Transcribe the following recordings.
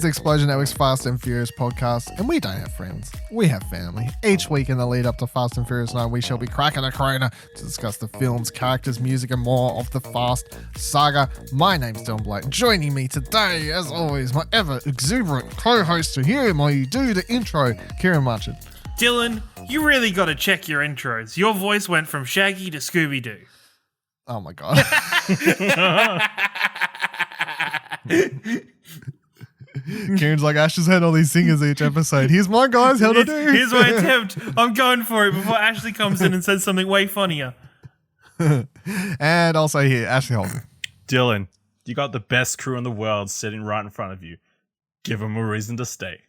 Explosion Network's Fast and Furious podcast, and we don't have friends, we have family. Each week in the lead up to Fast and Furious 9, we shall be cracking a Carano to discuss the films, characters, music, and more of the Fast saga. My name's Dylan Blight. Joining me today, as always, my ever exuberant co-host to hear my do the intro, Kieran Marchand. Dylan, you really got to check your intros. Your voice went from Shaggy to Scooby-Doo. Oh my god. Kieran's like, Ash has had all these singers each episode. Here's mine, guys. How'd I do? Here's my attempt. I'm going for it before Ashley comes in and says something way funnier. And also here, Ashley Holden. Dylan, you got the best crew in the world sitting right in front of you. Give them a reason to stay.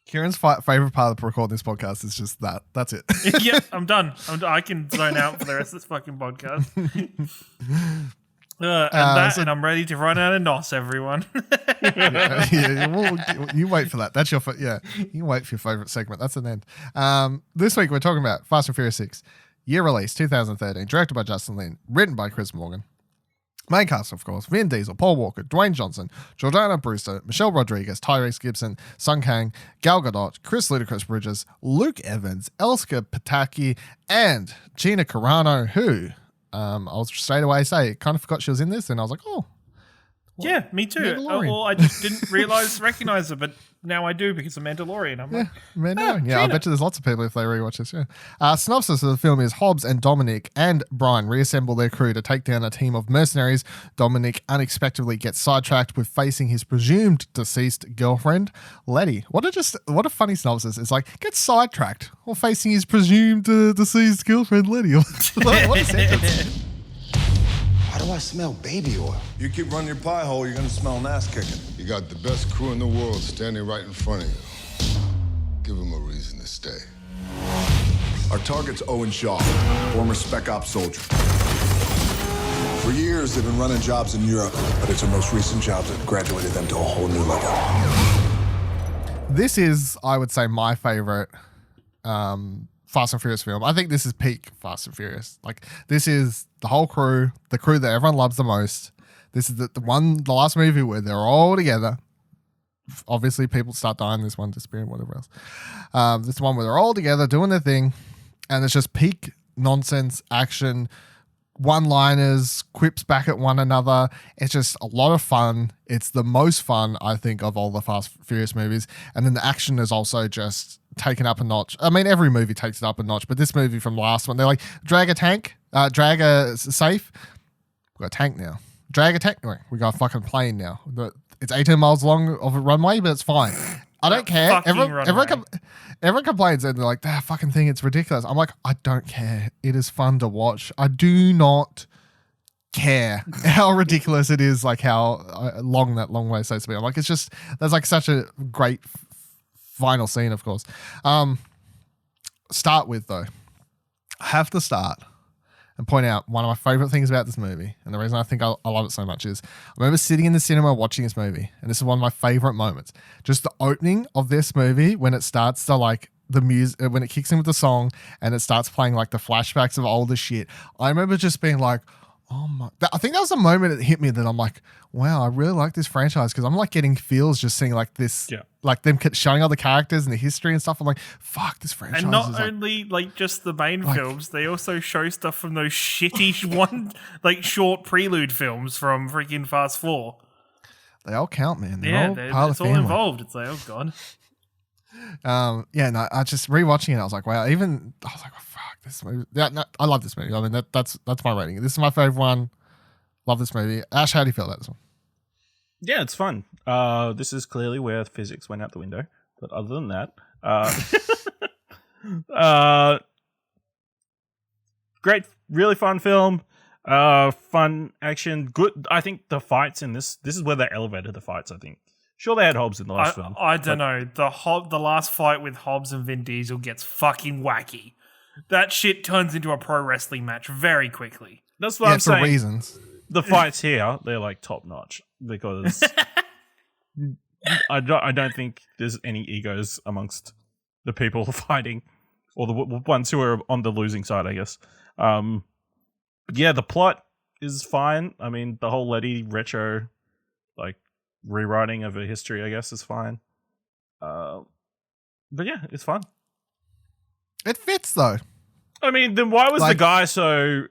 Kieran's favorite part of recording this podcast is just that. That's it. Yep, I'm done. I can zone out for the rest of this fucking podcast. And I'm ready to run out of NOS, everyone. You wait for that. That's your you wait for your favorite segment. That's an end. This week we're talking about Fast and Furious 6, year release 2013, directed by Justin Lin, written by Chris Morgan. Main cast, of course: Vin Diesel, Paul Walker, Dwayne Johnson, Jordana, Brewster, Michelle Rodriguez, Tyrese, Gibson, Kang, Gal Gadot, Chris Ludacris Bridges, Luke Evans, Elsa Pataky, and Gina Carano, who I was straight away say kind of forgot she was in this, and I was like, oh. Yeah, me too. Well, I just didn't recognize her, but now I do because of Mandalorian. I'm like, Mandalorian. Yeah, I bet you there's lots of people if they rewatch this. Yeah. Synopsis of the film is Hobbs and Dominic and Brian reassemble their crew to take down a team of mercenaries. Dominic unexpectedly gets sidetracked with facing his presumed deceased girlfriend, Letty. What a funny synopsis. It's like, gets sidetracked while facing his presumed deceased girlfriend, Letty. What a sentence. Why do I smell baby oil? You keep running your pie hole, you're gonna smell an ass kicking. You got the best crew in the world standing right in front of you. Give them a reason to stay. Our target's Owen Shaw, former Spec Ops soldier. For years, they've been running jobs in Europe, but it's our most recent job that graduated them to a whole new level. This is, I would say, my favorite Fast and Furious film. I think this is peak Fast and Furious. Like, this is the whole crew, the crew that everyone loves the most. This is the last movie where they're all together. Obviously, people start dying, this one disappearing, whatever else. This one where they're all together doing their thing, and it's just peak nonsense action, one-liners, quips back at one another. It's just a lot of fun. It's the most fun, I think, of all the Fast and Furious movies. And then the action is also just taken up a notch. I mean, every movie takes it up a notch, but this movie from the last one, they're like, drag a safe. We've got a tank now. Drag a tank. We got a fucking plane now. It's 18 miles long of a runway, but it's fine. I don't care. Everyone complains and they're like, that fucking thing, it's ridiculous. I'm like, I don't care. It is fun to watch. I do not care how ridiculous it is, like how long that long way is supposed to be. I'm like, it's just, there's like such a great final scene, of course. Start with, though, I have to start and point out one of my favorite things about this movie, and the reason I think I love it so much is I remember sitting in the cinema watching this movie, and this is one of my favorite moments. Just the opening of this movie when it starts to like the music, when it kicks in with the song and it starts playing like the flashbacks of older shit. I remember just being like, oh my, I think that was the moment it hit me that I'm like, wow, I really like this franchise, because I'm like getting feels just seeing like this, like them showing all the characters and the history and stuff. I'm like, fuck, this franchise. And not is only like just the main films, they also show stuff from those shitty short prelude films from freaking Fast 4. They all count, man. They're all it's all involved. It's like, oh god. I just rewatching it, I was like, wow. I was like, oh, fuck this movie. Yeah, no, I love this movie. I mean, that's my rating. This is my favorite one. Love this movie. Ash, how do you feel about this one? Yeah, it's fun. This is clearly where physics went out the window. But other than that, great, really fun film. Fun action. Good. I think the fights in this is where they elevated the fights, I think. Sure, they had Hobbs in the last film. I don't know. The last fight with Hobbs and Vin Diesel gets fucking wacky. That shit turns into a pro wrestling match very quickly. That's what I'm saying. For reasons. The fights here, they're like top notch because I don't think there's any egos amongst the people fighting, or the ones who are on the losing side, I guess. Yeah, the plot is fine. I mean, the whole Letty retro, like, rewriting of her history, I guess, is fine. But yeah, it's fun. It fits though. I mean, then why was the Like- guy so,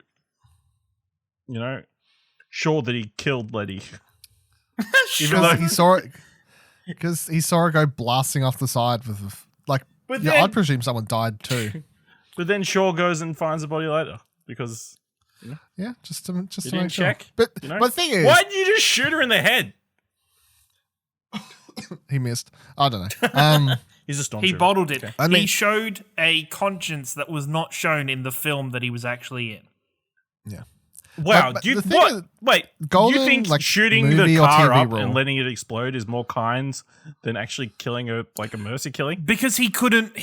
sure that he killed Letty? Even though Because he saw it. Because he saw her go blasting off the side with, like, But yeah, then- I'd presume someone died too. But then Shaw goes and finds the body later because Yeah, just to you make didn't sure. check. But you know? but the thing is, why did you just shoot her in the head? he missed. I don't know. He's a stormtrooper. He bottled it. Okay. I mean- He showed a conscience that was not shown in the film that he was actually in. Yeah. Wow. But Do you, the thing what? is, Wait. Golden, you think like, shooting the movie or car TV up rule. and letting it explode is more kind than actually killing her, like a mercy killing? Because he couldn't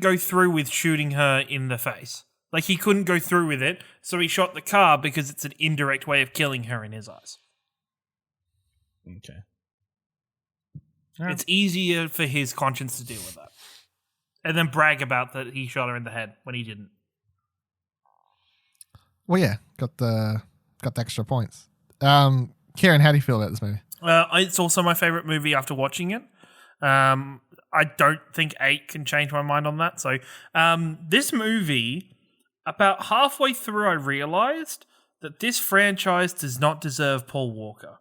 go through with shooting her in the face. Like, he couldn't go through with it, so he shot the car because it's an indirect way of killing her in his eyes. Okay. It's easier for his conscience to deal with that. And then brag about that he shot her in the head when he didn't. Well, yeah, got the extra points. Kieran, how do you feel about this movie? It's also my favorite movie after watching it. I don't think 8 can change my mind on that. So this movie, about halfway through, I realized that this franchise does not deserve Paul Walker.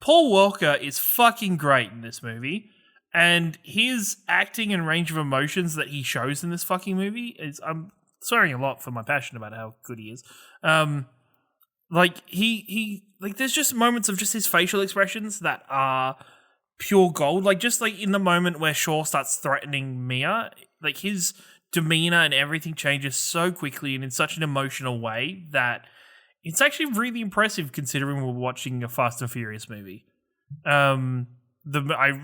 Paul Walker is fucking great in this movie, and his acting and range of emotions that he shows in this fucking movie is, I'm swearing a lot for my passion about how good he is. Like he there's just moments of just his facial expressions that are pure gold. Like, just like in the moment where Shaw starts threatening Mia, like his demeanor and everything changes so quickly and in such an emotional way that it's actually really impressive considering we're watching a Fast and Furious movie. I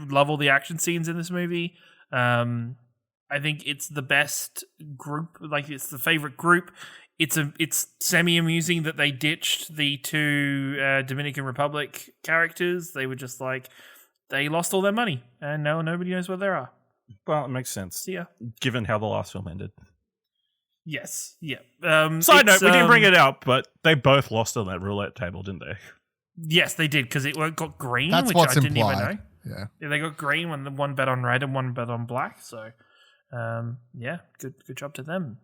love all the action scenes in this movie. I think it's the best group. Like, it's the favorite group. It's semi-amusing that they ditched the two Dominican Republic characters. They were just like, they lost all their money and now nobody knows where they are. Well, it makes sense. So, yeah. Given how the last film ended. Yes. Yeah. Side note, it's, we didn't bring it up, but they both lost on that roulette table, didn't they? Yes, they did, because it got green, That's which what's I didn't implied. even know. Yeah. Yeah, they got green when the one bet on red and one bet on black. So, yeah, good job to them,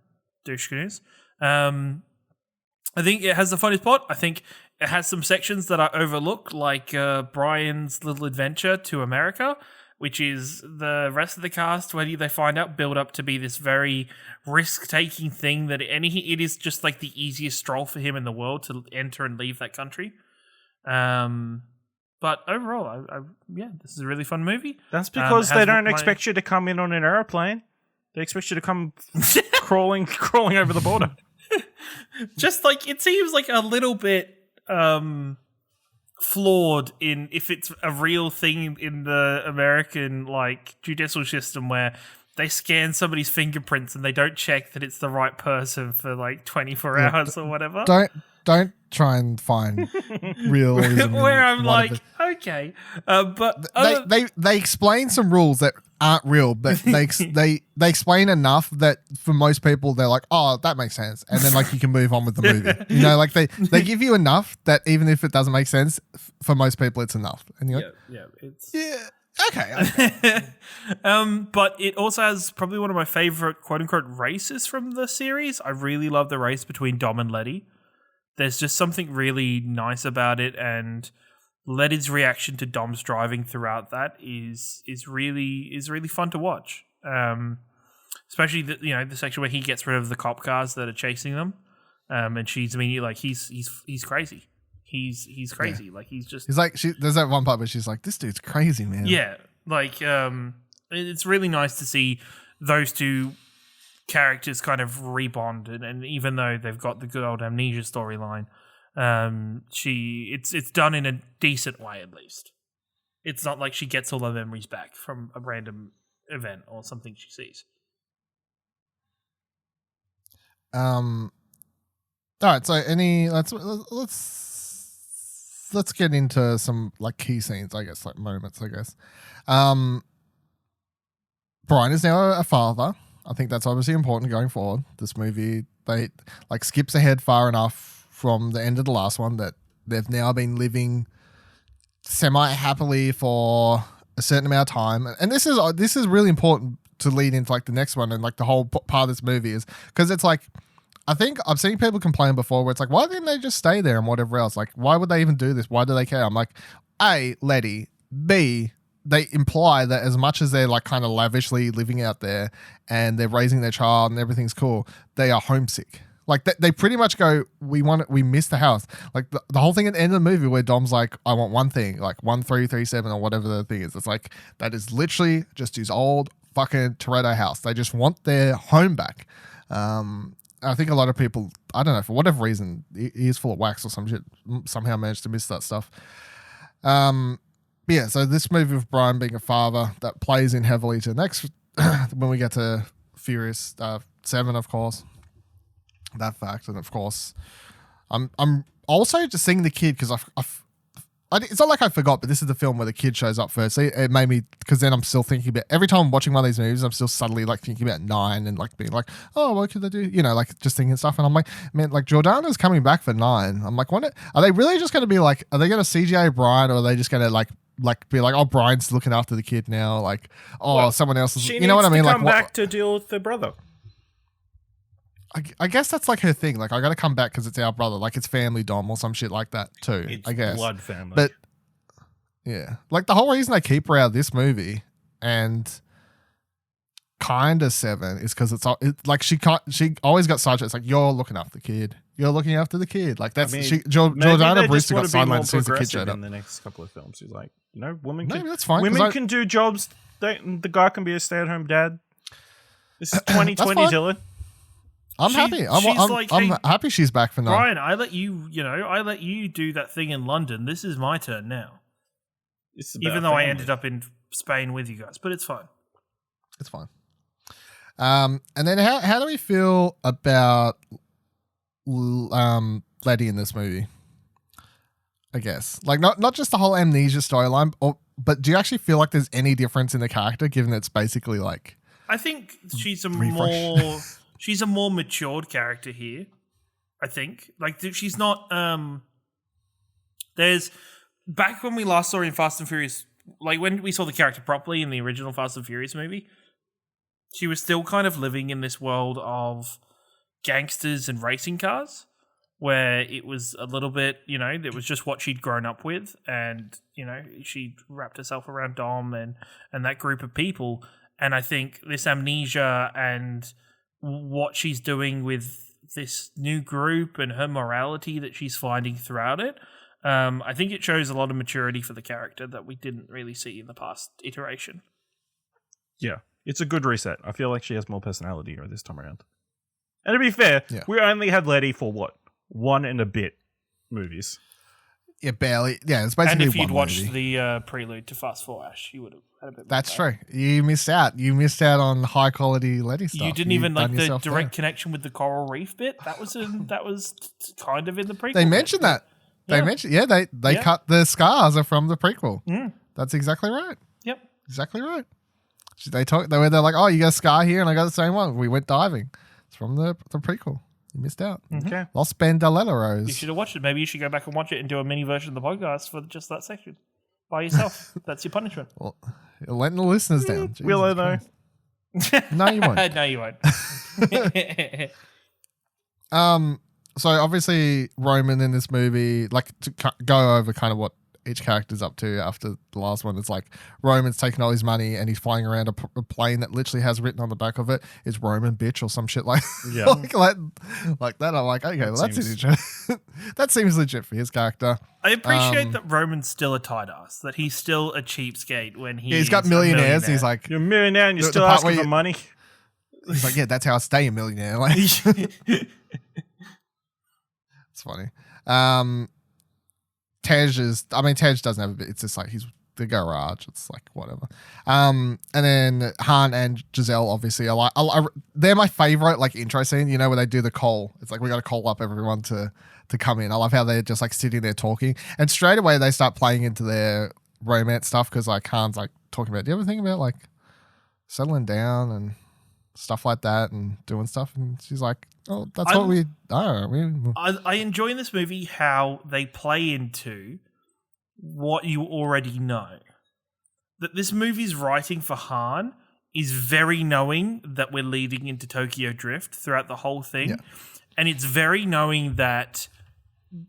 douche canoes. I think it has the funniest plot. I think it has some sections that I overlook, like Brian's little adventure to America, which is the rest of the cast, where they find out, build up to be this very risk-taking thing that it is just like the easiest stroll for him in the world to enter and leave that country. But overall, yeah, this is a really fun movie. That's because It they has don't my- expect you to come in on an aeroplane. They expect you to come crawling over the border. Just like, it seems like a little bit flawed in if it's a real thing in the American like judicial system where they scan somebody's fingerprints and they don't check that it's the right person for like 24 hours or whatever. Don't try and find realism. Where in I'm one like, of okay, but other- they explain some rules that aren't real, but they explain enough that for most people they're like, oh, that makes sense, and then like you can move on with the movie. You know, like they give you enough that even if it doesn't make sense, for most people it's enough. And you're like, it's okay. but it also has probably one of my favorite quote unquote races from the series. I really love the race between Dom and Letty. There's just something really nice about it, and Letty's reaction to Dom's driving throughout that is really fun to watch. Especially the section where he gets rid of the cop cars that are chasing them, and she's immediately like, he's crazy. He's crazy. Yeah. Like he's like there's that one part where she's like, this dude's crazy, man. Yeah, like it's really nice to see those two characters kind of rebond, and even though they've got the good old amnesia storyline, it's done in a decent way. At least it's not like she gets all her memories back from a random event or something she sees. All right, so let's get into some like key scenes, I guess, like moments, I guess. Brian is now a father. I think that's obviously important going forward. This movie, they like skips ahead far enough from the end of the last one that they've now been living semi-happily for a certain amount of time. And this is really important to lead into like the next one and like the whole part of this movie is because it's like, I think I've seen people complain before where it's like, why didn't they just stay there and whatever else? Like, why would they even do this? Why do they care? I'm like, A, Letty, B, they imply that as much as they're like kind of lavishly living out there and they're raising their child and everything's cool, they are homesick. Like they pretty much go, we miss the house. Like the whole thing at the end of the movie where Dom's like, I want one thing, like 1337 or whatever the thing is. It's like, that is literally just his old fucking Toretto house. They just want their home back. I think a lot of people, I don't know, for whatever reason, he is full of wax or some shit, somehow managed to miss that stuff. But yeah, so this movie with Brian being a father, that plays in heavily to the next, when we get to Furious 7, of course. That fact. And of course, I'm also just seeing the kid because it's not like I forgot, but this is the film where the kid shows up first. It made me, because then I'm still thinking about, every time I'm watching one of these movies, I'm still subtly like thinking about 9 and like being like, oh, what could they do? You know, like just thinking stuff. And I'm like, man, like Jordana's coming back for 9. I'm like, are they really just going to be like, are they going to CGI Brian, or are they just going to like be like, oh, Brian's looking after the kid now? Like, oh, well, someone else is, you know what I mean? Come like, back to deal with the brother. I guess that's like her thing. Like, I got to come back because it's our brother. Like, it's family Dom or some shit like that too. It's I guess blood family. But yeah, like the whole reason I keep her out of this movie and kind of 7 is because it's like she always got sidetracked. It's like, you're looking after the kid. You're looking after the kid. Like that's Jordana Brewster got sidelined as soon as the kid showed up. In the next couple of films, she's like, you know, women that's fine. Women can do jobs. The guy can be a stay-at-home dad. This is 2020, Dylan. I'm happy. I'm happy she's back for now. Brian, I let you do that thing in London. This is my turn now. Even though I ended up in Spain with you guys, but it's fine. It's fine. And then how do we feel about Letty in this movie? I guess like not just the whole amnesia storyline, but do you actually feel like there's any difference in the character, given that it's basically like? I think she's a more matured character here. I think like she's not. There's back when we last saw her in Fast and Furious, like when we saw the character properly in the original Fast and Furious movie, she was still kind of living in this world of gangsters and racing cars, where it was a little bit, you know, it was just what she'd grown up with, and you know, she wrapped herself around Dom and that group of people. And I think this amnesia and what she's doing with this new group and her morality that she's finding throughout it, I think it shows a lot of maturity for the character that we didn't really see in the past iteration. Yeah, it's a good reset. I feel like she has more personality here this time around. And to be fair, we only had Letty for what? 1 and a bit movies. Yeah, barely. Yeah, it's basically. And if you'd one watched movie. the prelude to Fast 4, Ash, you would have had a bit more. That's true. You missed out. You missed out on high quality Letty stuff. You didn't even like the direct connection with the coral reef bit. That was kind of in the prequel. They mentioned that. They mentioned, they cut the scars from the prequel. Mm. That's exactly right. Yep, exactly right. They're like, oh, you got a scar here, and I got the same one. We went diving. It's from the prequel. You missed out. Okay, Los Bandaleros. You should have watched it. Maybe you should go back and watch it and do a mini version of the podcast for just that section by yourself. That's your punishment. Well, you're letting the listeners down. Will I know? No, you won't. No, you won't. So obviously Roman in this movie, like to go over kind of what each character's up to after the last one. It's like Roman's taking all his money and he's flying around a plane that literally has written on the back of it, "It's Roman bitch" or some shit like like that. I'm like, okay, well that's legit. That seems legit for his character. I appreciate that Roman's still a tight ass, that he's still a cheapskate when he's got millionaires. He's like, you're a millionaire and you're still asking for money. He's like, yeah, that's how I stay a millionaire. Like, it's funny. Tej doesn't have a bit. It's just like he's the garage. It's like whatever. And then Han and Giselle obviously are they're my favorite like intro scene. You know, where they do the call. It's like we got to call up everyone to come in. I love how they're just like sitting there talking, and straight away they start playing into their romance stuff because like Han's like talking about, do you ever think about like settling down and stuff like that and doing stuff. And she's like, oh, that's what we are. I enjoy in this movie how they play into what you already know. That this movie's writing for Han is very knowing that we're leading into Tokyo Drift throughout the whole thing. Yeah. And it's very knowing that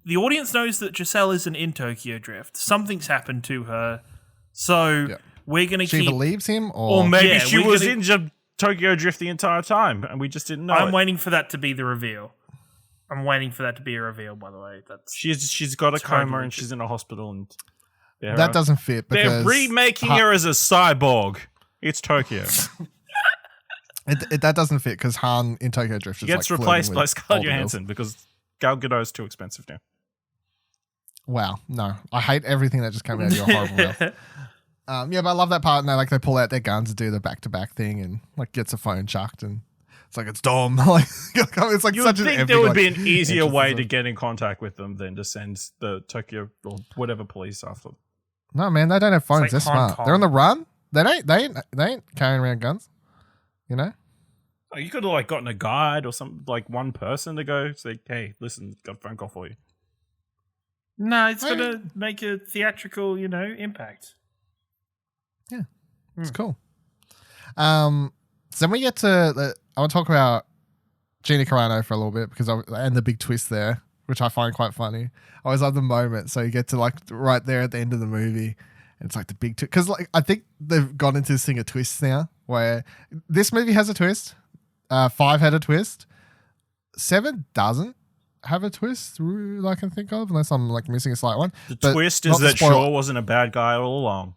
the audience knows that Giselle isn't in Tokyo Drift. Something's happened to her. So we're going to keep... She believes him? Or maybe she was in Tokyo Drift the entire time and we just didn't know I'm waiting for that to be the reveal. I'm waiting for that to be a reveal, by the way. She's got a coma and she's in a hospital and... That doesn't fit because... They're remaking her as a cyborg. It's Tokyo. That doesn't fit because Han in Tokyo Drift gets replaced by Scarlett Johansson because Gal Gadot is too expensive now. Wow, no. I hate everything that just came out of your horrible mouth. Yeah, but I love that part. And they pull out their guns and do the back-to-back thing and like gets a phone chucked and it's like, it's Dom. Like, it's like you such would an think epic, there would be an easier way of- to get in contact with them than to send the Tokyo or whatever police after them. No, man, they don't have phones. like They're Hong smart. Kong. They're on the run. They ain't carrying around guns. You know? Oh, you could have like gotten a guide or something, like one person to go say, hey, listen, got a phone call for you. No, it's going to make a theatrical, impact. Yeah, it's cool. So then we get to... I want to talk about Gina Carano for a little bit and the big twist there, which I find quite funny. I always love the moment. So you get to like right there at the end of the movie, and it's like the big twist. Because like I think they've gone into this thing of twists now, where this movie has a twist. 5 had a twist. 7 doesn't have a twist that I can think of, unless I'm like missing a slight one. The But twist not is to that spoil- Shaw wasn't a bad guy all along.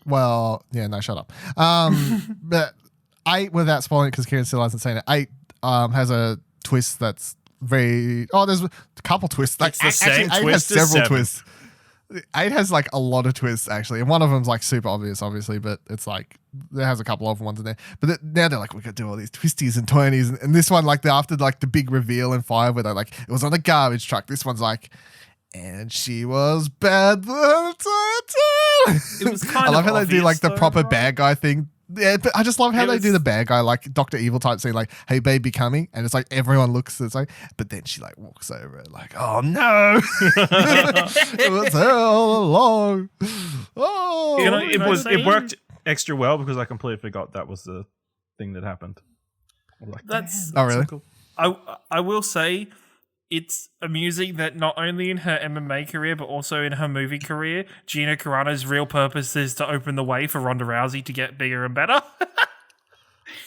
Well, yeah, no, shut up. But 8, without spoiling it, because Kieran still hasn't seen it, 8 has a twist that's very... Oh, there's a couple twists. Like, It's the same 8 twist has as several 7. twists. 8 has like a lot of twists, actually. And one of them's like super obvious, obviously, but it's like, there has a couple of ones in there. But now they're like, we could do all these twisties and turnies. And this one, like, after like the big reveal in 5, where they're like, it was on a garbage truck. This one's like... And she was bad the whole time. It was kind I love of how they do obvious, like the though, proper right? bad guy thing. Yeah, but I just love how It they do was- the bad guy, like Dr. Evil type scene, like, hey, baby, coming. And it's like everyone looks, it's like, but then she like walks over it, like, oh no. It was all along. Oh, It worked extra well because I completely forgot that was the thing that happened. I'm like, That's... Oh, really? so cool. I will say it's amusing that not only in her MMA career but also in her movie career, Gina Carano's real purpose is to open the way for Ronda Rousey to get bigger and better.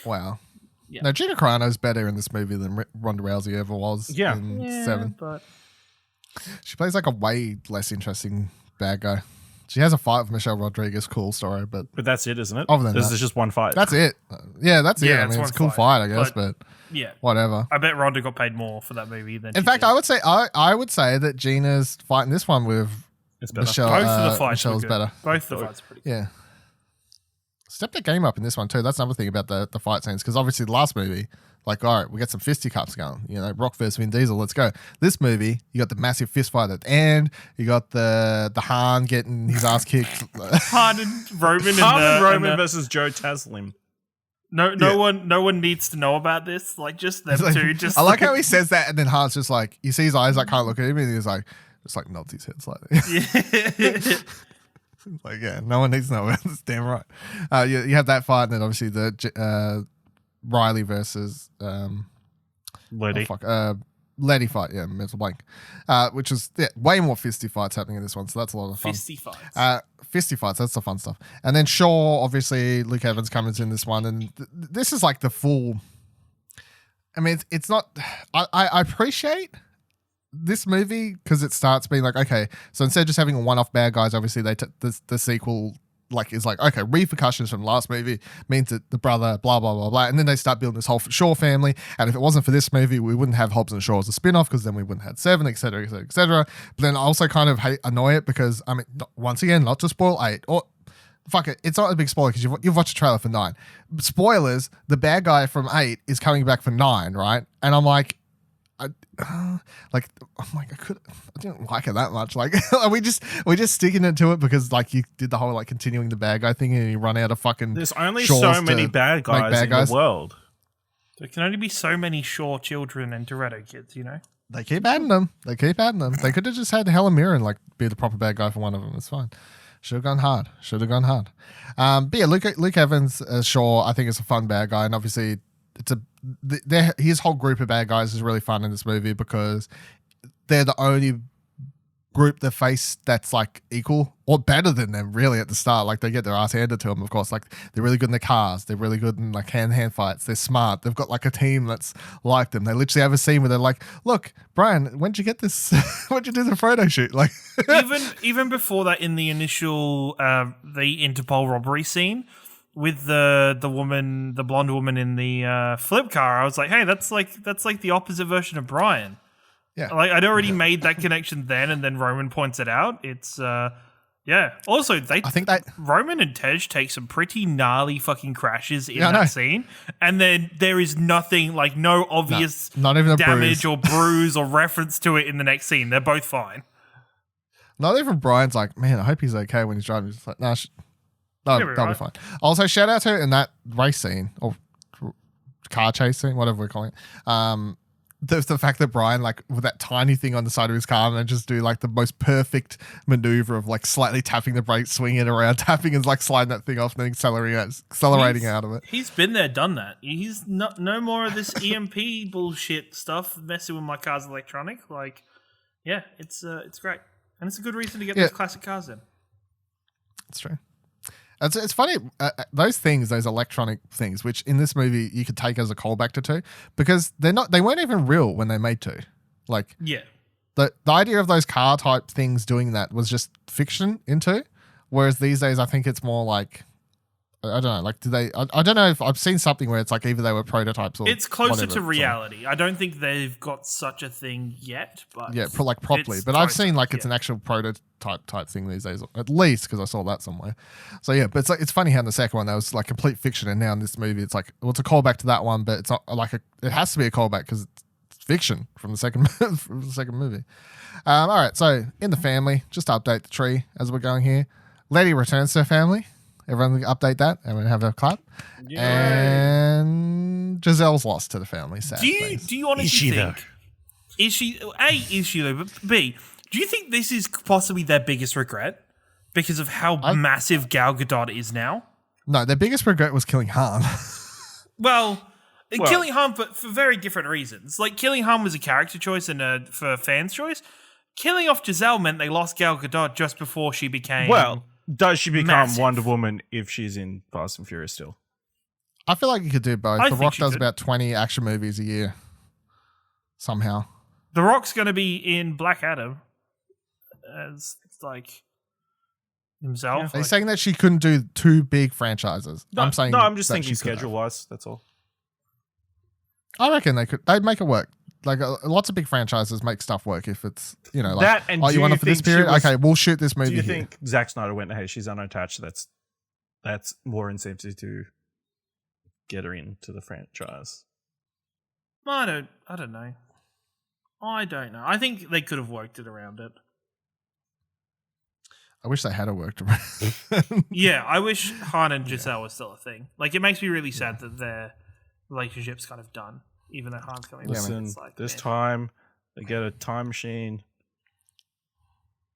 Wow. Yeah. No, Gina Carano's better in this movie than Ronda Rousey ever was Yeah. in 7. But She plays like a way less interesting bad guy. She has a fight with Michelle Rodriguez, cool story, but But that's it, isn't it? Other than This that. is just one fight. that's it. Yeah, that's it. Yeah, I mean, it's it's a cool one fight, fight, I guess, but yeah, whatever. I bet Ronda got paid more for that movie than. In she fact, did. I would say that Gina's fighting this one with It's better. Michelle. Both of the fights Michelle's were good. better. Both the fights are pretty good. Yeah. Step the game up in this one too. That's another thing about the fight scenes, because obviously the last movie, like, all right, we got some fisticuffs going. You know, Rock versus Vin Diesel, let's go. This movie, you got the massive fist fight at the end. You got the Han getting his ass kicked. Han and Roman. Roman versus Joe Taslim. No one needs to know about this. Like just them It's like- two. Just I like how he says that, and then Han's just like, you see his eyes, like, can't look at him, and he's like, just like nods his head slightly. Like, yeah, no one needs to know about this. Damn right. You have that fight, and then obviously the Riley versus Letty. Letty fight. Yeah, mental blank. Which is way more fisty fights happening in this one, so that's a lot of fun. fisty fights. Fisty fights, that's the fun stuff. And then Shaw, obviously, Luke Evans comes in this one, and this is like the full. I mean, it's not. I appreciate this movie because it starts being like, okay, so instead of just having a one-off bad guys, obviously the sequel like is like, okay, repercussions from the last movie means that the brother blah blah blah blah, and then they start building this whole Shaw family. And if it wasn't for this movie, we wouldn't have Hobbs and Shaw as a spin-off, because then we wouldn't have 7, etc., etc., etc. But then I also kind of annoy it because, I mean, once again, not to spoil 8 or. Fuck it, it's not a big spoiler because you've watched a trailer for 9. Spoilers, the bad guy from 8 is coming back for 9, right? And I'm like, like I'm like I didn't like it that much. Like we just sticking it to it because like you did the whole like continuing the bad guy thing and you run out of fucking. There's only shores so to many bad guys bad in guys. the world. There can only be so many Shaw children and Toretto kids, you know? They keep adding them. They could have just had Helen Mirren like be the proper bad guy for one of them. It's fine. Should have gone hard. But yeah, Luke Evans as Shaw, I think is a fun bad guy, and obviously his whole group of bad guys is really fun in this movie because they're the only group they face that's like equal or better than them really at the start. Like they get their ass handed to them, of course. Like they're really good in their cars. They're really good in like hand fights. They're smart. They've got like a team that's like them. They literally have a scene where they're like, look, Brian, when'd you get this? When'd you do the photo shoot? Like even before that, in the initial the Interpol robbery scene with the woman, the blonde woman in the flip car, I was like, hey, that's like the opposite version of Brian. Yeah. Like I'd already made that connection then, and then Roman points it out. It's yeah. Also, I think Roman and Tej take some pretty gnarly fucking crashes in that scene, and then there is nothing, like no obvious not even damage or bruise or reference to it in the next scene. They're both fine. Not even Brian's like, man, I hope he's okay when he's driving. He's like, nah, that'll be fine. Also, shout out to in that race scene or car chase scene, whatever we're calling it. The fact that Brian, like, with that tiny thing on the side of his car, and just do like the most perfect maneuver of like slightly tapping the brakes, swinging it around, tapping and like sliding that thing off, and then accelerating out of it. He's been there, done that. He's not no more of this EMP bullshit stuff messing with my car's electronic. Like, yeah, it's great, and it's a good reason to get those classic cars in. It's true. It's funny, those electronic things, which in this movie you could take as a callback to 2, because they weren't even real when they made 2. Like, yeah, the idea of those car type things doing that was just fiction in 2, whereas these days I think it's more like, I don't know, like I don't know if I've seen something where it's like either they were prototypes or it's closer whatever, to reality. I don't think they've got such a thing yet, but yeah, like properly. But I've seen like it's an actual prototype type thing these days, at least because I saw that somewhere. So yeah, but it's funny how in the second one that was like complete fiction, and now in this movie it's like, well, it's a callback to that one, but it's not like it has to be a callback because it's fiction from the second movie. All right, so in the family, just to update the tree as we're going here. Letty returns to her family. Everyone update that. Everyone have a clap. Yeah. And Giselle's lost to the family. Sad. Do you honestly think? Is she though? But B, do you think this is possibly their biggest regret because of how massive Gal Gadot is now? No, their biggest regret was killing Han. Well, killing Han for very different reasons. Like killing Han was a character choice and for fans' choice. Killing off Giselle meant they lost Gal Gadot just before she became. Well, does she become massive. Wonder Woman if she's in Fast and Furious still? I feel like you could do both. The Rock does about 20 action movies a year. Somehow. The Rock's going to be in Black Adam as like himself. Yeah. Are you saying that she couldn't do 2 big franchises? No, I'm just thinking schedule-wise. That's all. I reckon they'd make it work. Like lots of big franchises make stuff work if it's, you know, like, that, and you want it for this period? Okay, we'll shoot this movie. Do you here. think Zack Snyder went, hey, she's unattached, that's more incentive to get her into the franchise? I don't know. I don't know. I think they could have worked it around it. I wish they had worked around. Yeah, I wish Han and Giselle was still a thing. Like, it makes me really sad that their relationship's kind of done. Even though Han's coming back. Listen, like, this time they get a time machine.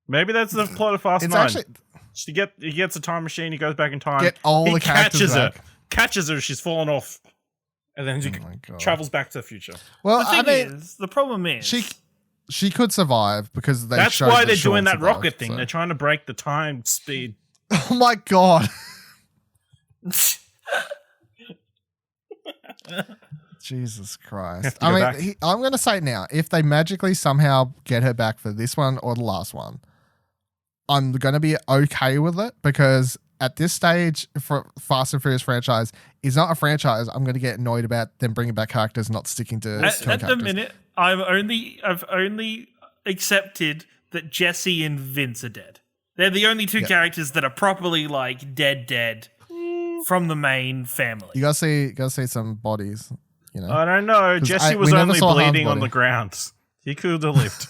Maybe that's the plot of Fast 9. He gets a time machine, he goes back in time. Get all the characters back. Catches her, she's fallen off. And then she travels back to the future. Well, the problem is she could survive because that's why they're doing that rocket thing. So. They're trying to break the time speed. Oh my god. Jesus Christ. I mean, I'm going to say now, if they magically somehow get her back for this one or the last one, I'm going to be okay with it because at this stage for Fast and Furious franchise is not a franchise. I'm going to get annoyed about them bringing back characters not sticking to at the minute. I've only accepted that Jesse and Vince are dead. They're the only 2 characters that are properly like dead from the main family. You gotta see some bodies. You know? I don't know. Jesse was only bleeding on the ground. He could have lived.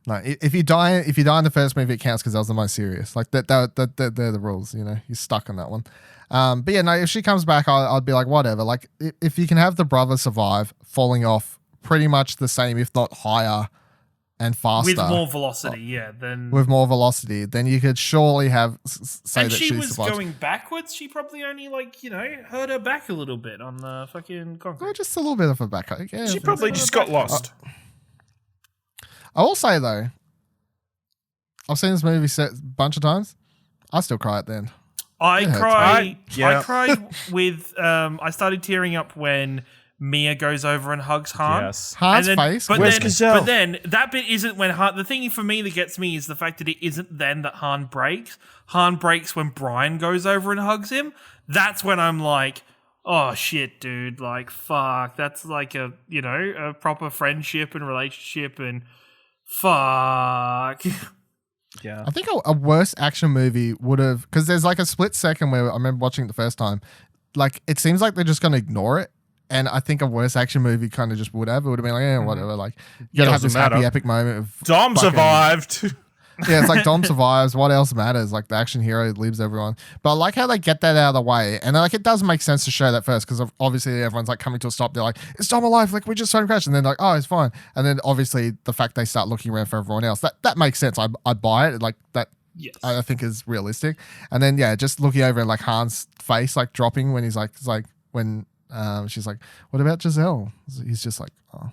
No, if you die in the first movie, it counts because that was the most serious. Like they're the rules, you know. You're stuck on that one. But yeah, no. If she comes back, I'd be like, whatever. Like if you can have the brother survive, falling off pretty much the same, if not higher, and faster with more velocity, then you could surely have say and that she was survives. going backwards. She probably only hurt her back a little bit on the fucking concrete. Well, just a little bit of a back. Yeah, She probably just got lost. I will say though, I've seen this movie a bunch of times. I still cry at the end. I cried. Yeah. I cried with. I started tearing up when Mia goes over and hugs Han. Yes. Han's And then- face. But Where's then, Gazelle? but then that bit isn't when Han. The thing for me that gets me is the fact that it isn't then that Han breaks. Han breaks when Brian goes over and hugs him. That's when I'm like, oh shit, dude! Like fuck. That's like a proper friendship and relationship and fuck. Yeah. I think a worse action movie would have, because there's like a split second where I remember watching it the first time. Like it seems like they're just going to ignore it. And I think a worse action movie kind of just would have been like, yeah, whatever. Like you gotta have this Doesn't happy matter. epic moment of Dom fucking- survived. Yeah, it's like Dom survives. What else matters? Like the action hero leaves everyone. But I like how they get that out of the way, and like it does make sense to show that first because obviously everyone's like coming to a stop. They're like, "Is Dom alive? Like we just saw him crash," and then like, "Oh, he's fine." And then obviously the fact they start looking around for everyone else that makes sense. I buy it. Like that. Yes. I think is realistic. And then yeah, just looking over and like Han's face like dropping when he's like, it's like when she's like, "What about Giselle?" He's just like, "Oh."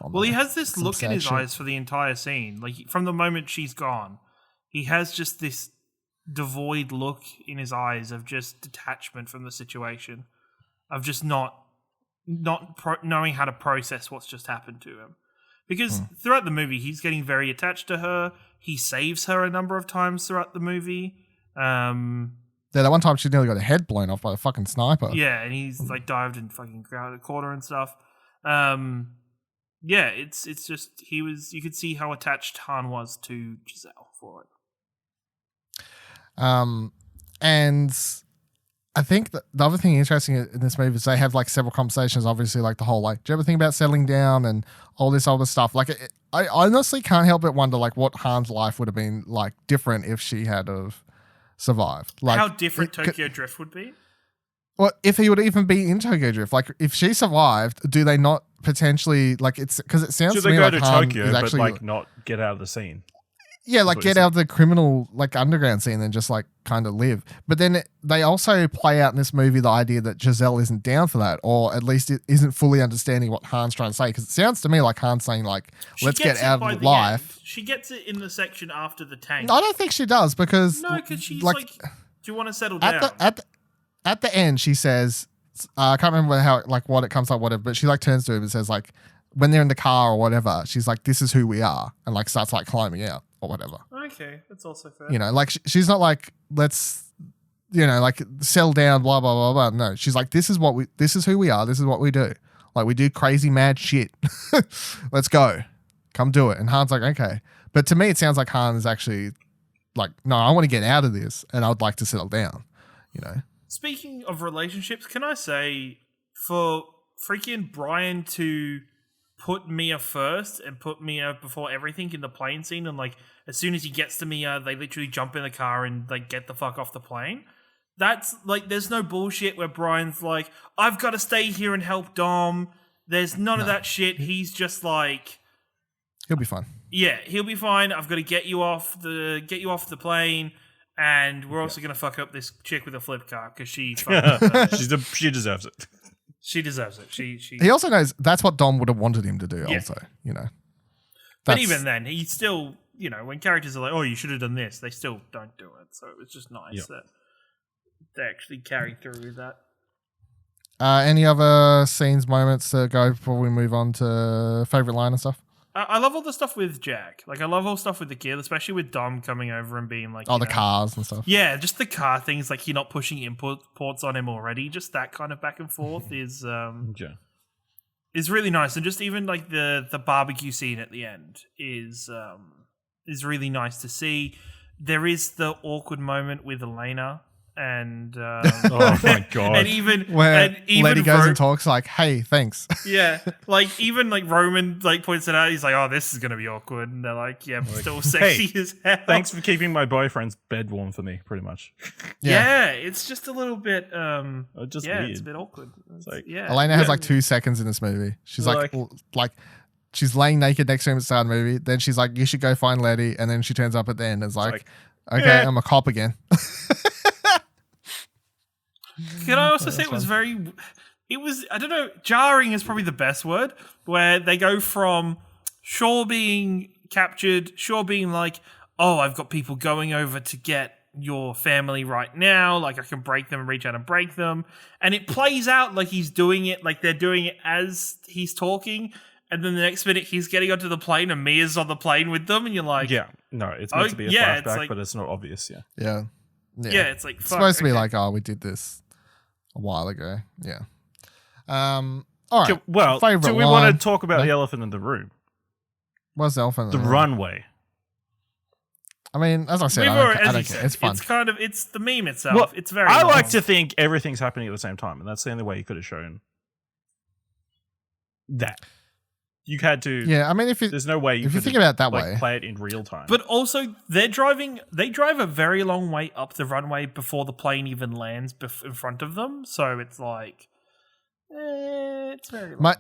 Well, he has this Some look in sad his shit. eyes for the entire scene. Like from the moment she's gone, he has just this devoid look in his eyes of just detachment from the situation, of just not knowing how to process what's just happened to him. Because throughout the movie, he's getting very attached to her. He saves her a number of times throughout the movie. Yeah, that one time she nearly got her head blown off by a fucking sniper. Yeah, and he's like dived and fucking grabbed a quarter and stuff. Yeah, it's just you could see how attached Han was to Giselle for it. And I think that the other thing interesting in this movie is they have like several conversations, obviously like the whole like, do you ever think about settling down and all this other stuff? Like I honestly can't help but wonder like what Han's life would have been like different if she had have survived. Like How different Tokyo Drift would be? Well, if he would even be in Tokyo Drift, like if she survived, do they not potentially like it's because it sounds Should to they me go like to Han Tokyo, is but actually like not get out of the scene? yeah, like what you're get out of the criminal like underground scene and just like kind of live. But then they also play out in this movie the idea that Giselle isn't down for that, or at least it isn't fully understanding what Han's trying to say. Because it sounds to me like Han's saying like, She let's gets get it out by of the life. end. She gets it in the section after the tank. I don't think she does because No, because she's like, do you want to settle down? at the end she says, I can't remember how like what it comes up whatever, but she like turns to him and says like when they're in the car or whatever, she's like, this is who we are, and like starts like climbing out or whatever. Okay, that's also fair. You know, like she's not like let's like settle down, blah blah blah blah. No, she's like this is who we are, this is what we do. Like we do crazy mad shit. Let's go, come do it. And Han's like okay, but to me it sounds like Han is actually like no, I want to get out of this and I would like to settle down. You know. Speaking of relationships, can I say for freaking Brian to put Mia first and put Mia before everything in the plane scene, and like as soon as he gets to Mia, they literally jump in the car and like get the fuck off the plane. That's like there's no bullshit where Brian's like, I've got to stay here and help Dom. There's none of that shit. He's just like, He'll be fine. yeah, he'll be fine. I've got to get you off the plane. And we're also going to fuck up this chick with a flip car because she She deserves it. she deserves it. She He also knows that's what Dom would have wanted him to do. Yeah. Also, you know. But That's- even then, he still, when characters are like, "Oh, you should have done this," they still don't do it. So it was just nice that they actually carried through with that. Any other scenes, moments to go before we move on to favorite line and stuff? I love all the stuff with Jack. Like, I love all the stuff with the kid, especially with Dom coming over and being like, Oh, the cars and stuff. Yeah, just the car things. Like, you're not pushing input ports on him already. Just that kind of back and forth is really nice. And just even like the barbecue scene at the end is really nice to see. There is the awkward moment with Elena and Oh my god. and even Where Letty goes Ro- and talks like, "Hey, thanks." yeah, like even like Roman like points it out. He's like, "Oh, this is gonna be awkward," and they're like, "Yeah, but still sexy as hell." Thanks for keeping my boyfriend's bed warm for me, pretty much. Yeah, it's just a little bit. Just yeah, weird. it's a bit awkward. like- yeah, Elena has like 2 seconds in this movie. She's like she's laying naked next to him at the start of the movie. Then she's like, "You should go find Letty," and then she turns up at the end. And it's like, "Okay, yeah. I'm a cop again." Can I also say it was I don't know, jarring is probably the best word, where they go from Shaw being captured, Shaw being like, "Oh, I've got people going over to get your family right now, like I can break them and reach out and break them," and it plays out like he's doing it, like they're doing it as he's talking, and then the next minute he's getting onto the plane and Mia's on the plane with them, and you're like, Yeah, no, it's meant to be a flashback, but it's not obvious. Yeah, Yeah. it's like, It's fuck, supposed to be okay. like, "Oh, we did this a while ago." Yeah. All right. Okay, well, favorite do we line? want to talk about the elephant in the room? What's the elephant? The runway. I mean, as I said, We've I already- don't as you care. said, It's fun. It's kind of, it's the meme itself. Well, It's very I like nice. to think everything's happening at the same time, and that's the only way you could have shown that. You had to. Yeah, I mean, There's no way if you could, think about it that like, way, play it in real time. But also, they drive a very long way up the runway before the plane even lands in front of them. So it's like, it's very long.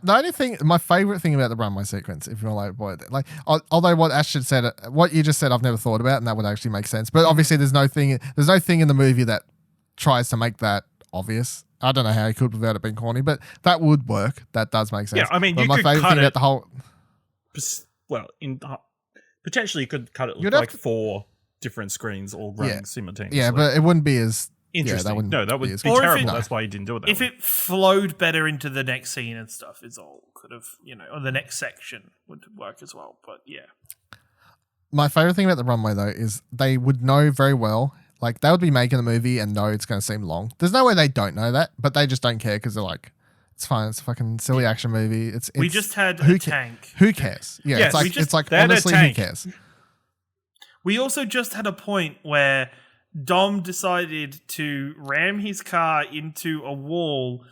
my favorite thing about the runway sequence, if you're like, boy, like, although what Ashton said, what you just said, I've never thought about, and that would actually make sense. But obviously, there's no thing in the movie that tries to make that obvious. I don't know how he could without it being corny, but that would work. That does make sense. Yeah, I mean, but you my could favorite cut thing it- about the whole, Well, potentially you could cut it You'd like have to- 4 different screens all running simultaneously. yeah, but it wouldn't be as interesting. wouldn't No, that would be be as- Or if terrible. it- That's why you didn't do it that If way. it flowed better into the next scene and stuff, is all could have, or the next section would work as well. But yeah, My favorite thing about the runway though is they would know very well. Like they would be making the movie and know it's going to seem long. There's no way they don't know that, but they just don't care because they're like, it's fine. It's a fucking silly action movie. It's we just had who a ca- tank. Who cares? Yeah, Yes, it's like they had a honestly, who tank. cares? We also just had a point where Dom decided to ram his car into a wall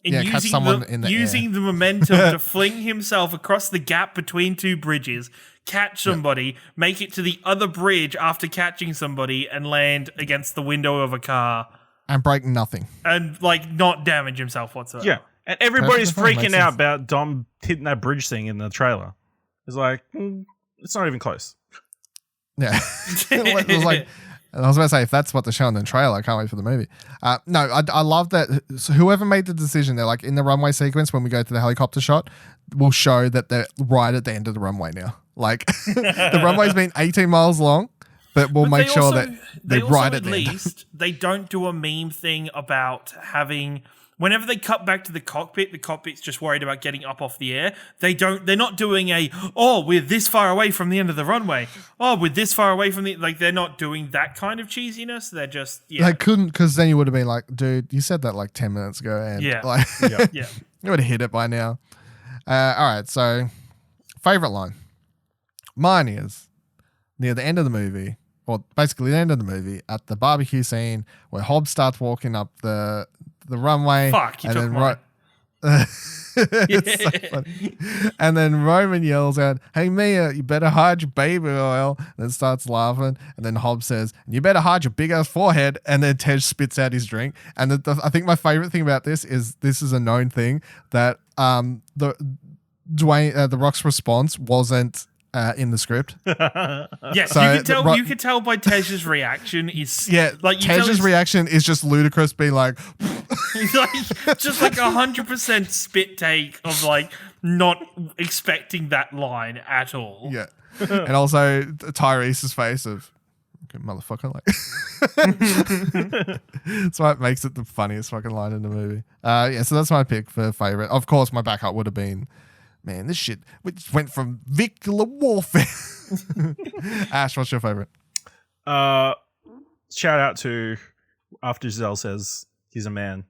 and Yeah, catch someone in the using the momentum to fling himself across the gap between 2 bridges, catch somebody, make it to the other bridge after catching somebody, and land against the window of a car And break nothing. and like not damage himself whatsoever. Yeah, and everybody's Perfect. Makes freaking sense. out about Dom hitting that bridge thing in the trailer. It's like, it's not even close. Yeah. It was like, and I was about to say, if that's what they're showing in the trailer, I can't wait for the movie. No, I love that. So whoever made the decision, they're like in the runway sequence when we go to the helicopter shot, will show that they're right at the end of the runway now. Like the runway's been 18 miles long, but we'll make they sure also- that they're they also right at the end. least they don't do a meme thing about having. Whenever they cut back to the cockpit's just worried about getting up off the air. They're not doing we're this far away from the end of the runway. Oh, we're this far away from they're not doing that kind of cheesiness. They're just, They couldn't, because then you would have been like, dude, you said that like 10 minutes ago. And Yeah. like, yeah. you would have hit it by now. All right, so favorite line. Mine is near the end of the movie, or basically the end of the movie, at the barbecue scene where Hobbs starts walking up the runway. Fuck, you and took then mine. It's so funny. And then Roman yells out, "Hey Mia, you better hide your baby oil," and then starts laughing. And then Hobbs says, "You better hide your big ass forehead." And then Tej spits out his drink. And I think my favorite thing about this is a known thing that the Dwayne the Rock's response wasn't in the script. Yes, So, you can tell by Tej's reaction is Yeah, like you tell Tej's he's- reaction is just Ludacris being like, He's like just like 100% spit take of like not expecting that line at all. yeah. And also Tyrese's face of, okay, motherfucker. Like, that's why it makes it the funniest fucking line in the movie. Yeah, so that's my pick for favorite. Of course, my backup would have been, man, this shit went from Victor warfare. Ash, what's your favorite? Shout out to after Giselle says he's a man,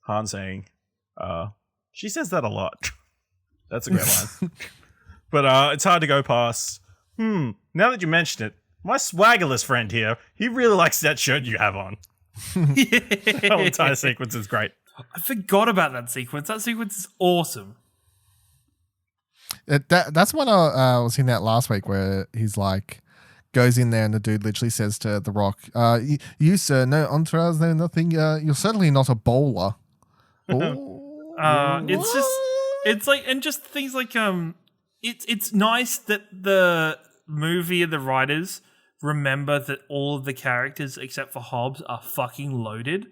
Han saying, she says that a lot. That's a great line. But it's hard to go past. Now that you mention it, my swaggerless friend here, he really likes that shirt you have on. That whole entire sequence is great. I forgot about that sequence. That sequence is awesome. That's when I was in that last week where he's like, goes in there and the dude literally says to The Rock, you sir, no entourage, no nothing. You're certainly not a bowler. It's just, it's like, and just things like, it's nice that the movie and the writers remember that all of the characters except for Hobbs are fucking loaded.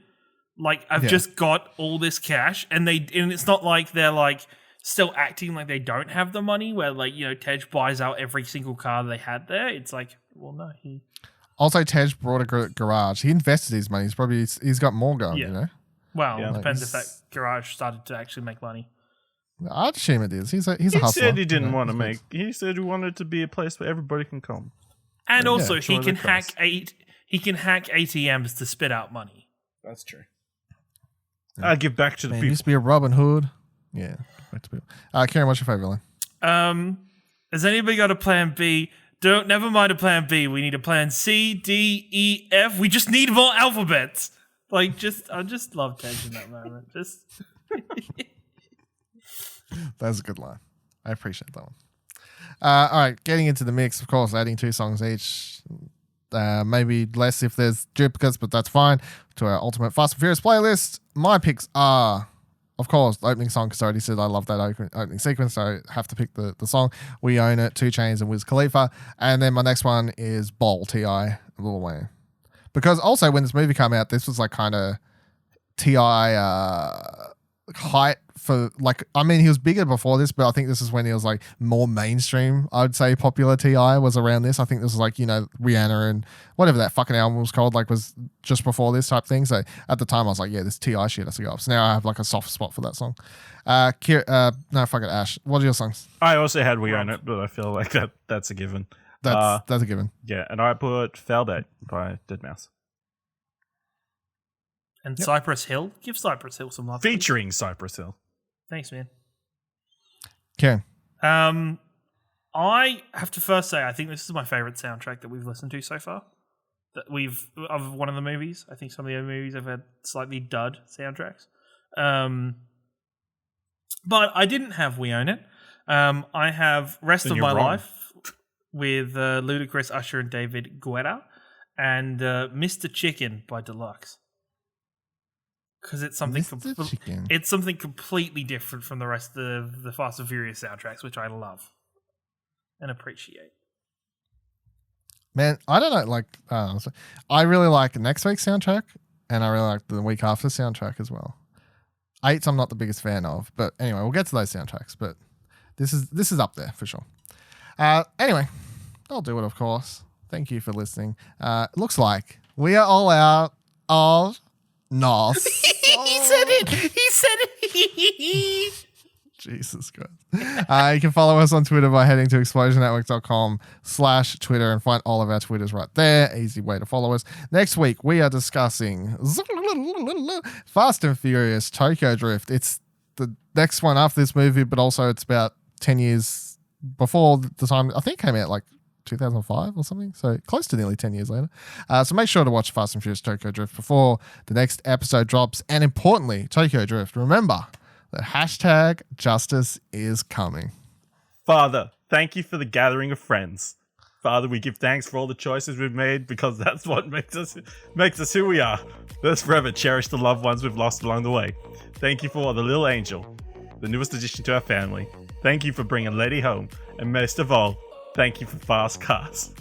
Like, I've just got all this cash, and it's not like they're like still acting like they don't have the money, where like, you know, Tej buys out every single car they had there. It's like, well, no, Also, Tej brought a garage. He invested his money. He's got more going, you know? Well, Yeah. it depends if that garage started to actually make money. I'd assume it is. He's a He hustler. said he didn't you know? want to make. He said he wanted to be a place where everybody can come. And also, it's he one of can the hack cars. he can hack ATMs to spit out money. That's true. I give back to the Man, people. used to be a Robin Hood. Yeah. Back to people. Karen, what's your favorite line? Has anybody got a plan B? Never mind a plan B. We need a plan C, D, E, F. We just need more alphabets. Like, I just love Tej in that moment. Just That's a good line. I appreciate that one. All right, getting into the mix, of course, adding 2 songs each. Maybe less if there's duplicates, but that's fine. To our Ultimate Fast and Furious playlist, my picks are, of course, the opening song, because I already said I love that opening sequence, so I have to pick the song. We Own It, 2 Chainz and Wiz Khalifa. And then my next one is Bowl, T.I., Lil Wayne. Because also when this movie came out, this was like kind of T.I. Height for, like, I mean, he was bigger before this, but I think this is when he was like more mainstream. I would say popular. T.I. was around this. I think this was like, you know, Rihanna and whatever that fucking album was called, like, was just before this type thing. So at the time I was like, yeah, this T.I. shit has to go up. So now I have like a soft spot for that song. No, fuck it, Ash. What are your songs? I also had We Own It, but I feel like that's a given. That's a given. Yeah, and I put Failbait by Deadmau5. and Cypress Hill. Give Cypress Hill some love. Featuring Cypress Hill. Thanks, man. Karen. I have to first say, I think this is my favorite soundtrack that we've listened to so far. Of one of the movies. I think some of the other movies have had slightly dud soundtracks. But I didn't have We Own It. I have Rest Then of you're My wrong. Life with Ludacris, Usher, and David Guetta, and Mr. Chicken by Deluxe. Because it's something Mr. Chicken. it's something completely different from the rest of the Fast and Furious soundtracks, which I love and appreciate. Man, I don't know. Like, I really like next week's soundtrack, and I really like the week after soundtrack as well. 8's I'm not the biggest fan of, but anyway, we'll get to those soundtracks. But this is up there for sure. Anyway, I'll do it, of course. Thank you for listening. It looks like we are all out of NOS. He said it. Jesus Christ. You can follow us on Twitter by heading to explosionnetwork.com/Twitter and find all of our Twitters right there. Easy way to follow us. Next week, we are discussing Fast and Furious Tokyo Drift. It's the next one after this movie, but also it's about 10 years before the time, I think it came out like 2005 or something, so close to nearly 10 years later. So make sure to watch Fast and Furious Tokyo Drift before the next episode drops. And importantly, Tokyo Drift, remember that hashtag justice is coming. Father, thank you for the gathering of friends. Father, we give thanks for all the choices we've made because that's what makes us who we are. Let's forever cherish the loved ones we've lost along the way. Thank you for the little angel, the newest addition to our family. Thank you for bringing Letty home. And most of all, thank you for fast cars.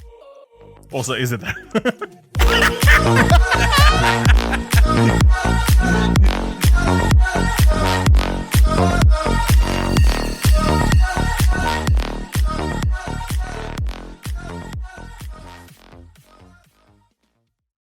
Also, is it that?